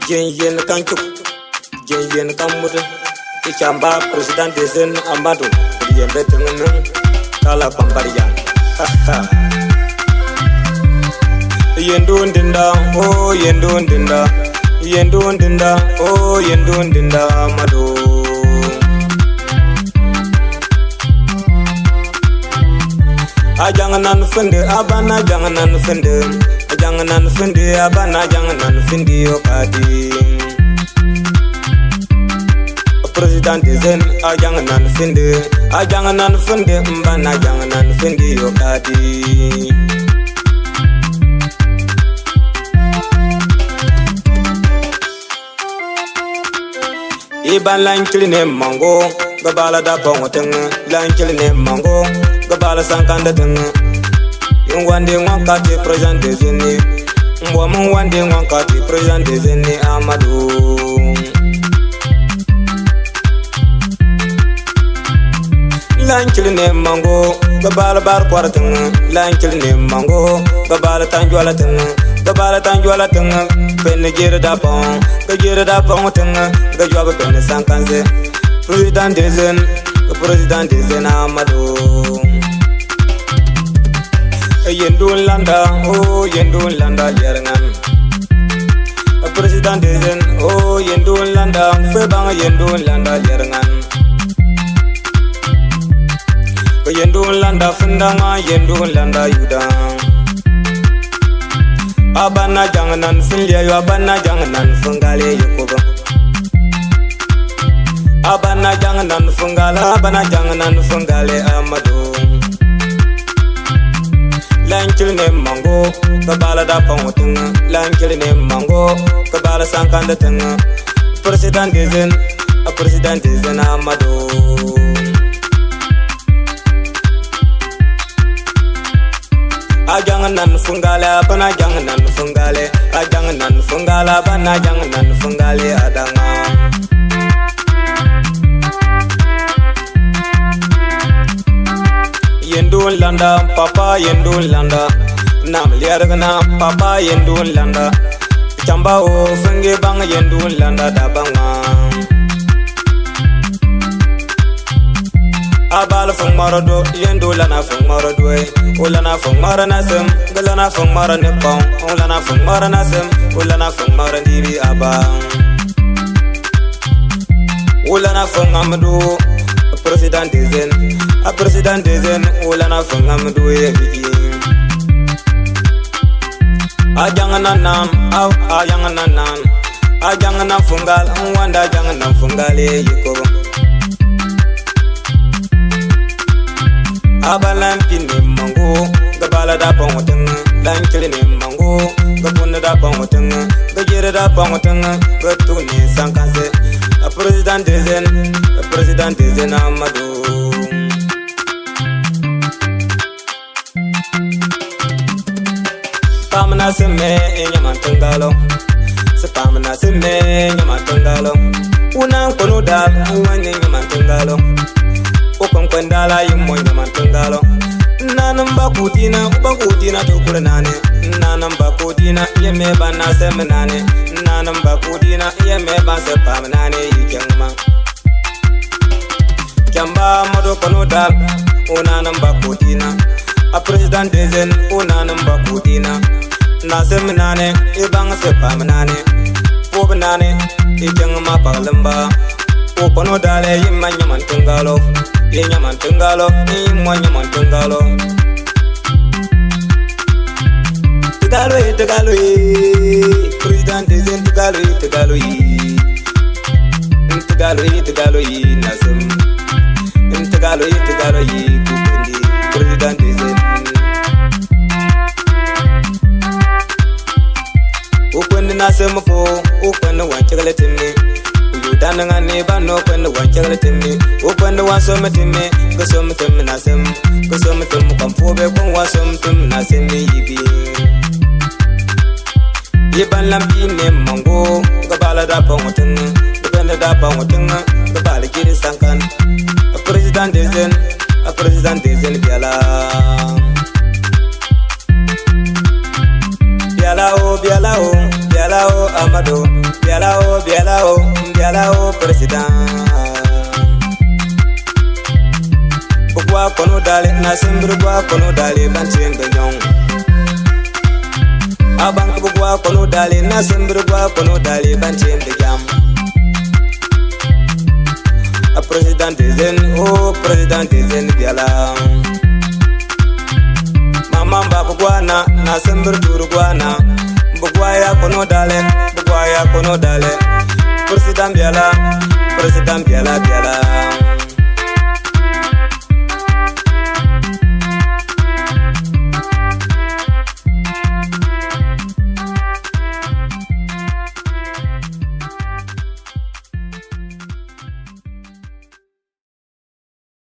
jen yen kanchuk jen yen kamut ichamba president dezen amadu yen betungen kala pambarian yendun dinda oh yendun dinda yendun dinda oh yendun dinda amadu ajanganan fende abana janganan fende ajanganan fende abana janganan fende okadi president zen ajanganan fende mbana janganan fende okadi iban lankilne mango gabala da pongoteng lankilne mango gabala sankanda teng wande wankati president dezeni mwamu wande wankati president dezeni amadu lankilne mango gabala bar kwarteng lankilne mango gabala tanjwala teng pen jere da pong teng gajwa pen sankanze president dezen amadu yendun landa oh yendun landa yerengan president dezen oh yendun landa febang yendun landa yerengan yendun landa fundanga yendun landa yudang abana janganan finlia yo abana janganan fungale yokoba abana janganan fungale amadu lankilne mango kabala da pangoteng lankilne mango kabala sankanda teng president dezen amadu ajanganan fungale abana janganan fungale ajanganan fungala abana janganan fungale adanga yendun landa papa yendun landa nam liargana papa yendun landa chamba o fenge bang yendun landa dabanga abal fung marado yendun lana fung marado ulana fung marana sem galana fung marane pong ulana fung marana sem ulana fung marandiri abang ulana fung amdu president dezen ulana fung amdu yebi ajanganan fungal wanda janganan fungale yiko abalan pinne mango gabala da pongoteng lankilne mango gabunna da pongoteng gajere da pongoteng betuni sankanse president dezen amadu pamna seme nyamantangalo sepamna seme nyamantangalo unan kono da wanye nyamantangalo okon kwendala yimo nyamantangalo nanam bakutina to kuranane nanam bakutina yeme bana semenane nanam bakutina yeme ban sepamnane yikengma kamba modo kono dal onanam bakutina a president dezen onanam bakutina na semenane ibang sepamnane pobnane yikengma paglamba okono dale yimma nyamantangalo yenyamantangalo ni mwanyamantangalo tegalo president dezen tegalo nasem tegalo kupendi president dezen ukwendi nasem po ukwendi wanchagale temme dananga ne bano kwenda wanchagale temme ukwenda wasome temme kusome temme nasem kusome temme kamfobe kon wasome temme nasem yibi yeban lampine mango gabala da pangoteng gabanda da pangoteng gabala giri sankan president dezen biala biala o amado biala o president. Bukwa kono dale na sembru bukwa kono dale bantien benyong. Abang bukwa kono dale na sembru bukwa kono dale bantien bejam. A president dezen o president dezen biala. Mama bukwa na sembru turu gwana. Bukwa ya kono dale president biala biala.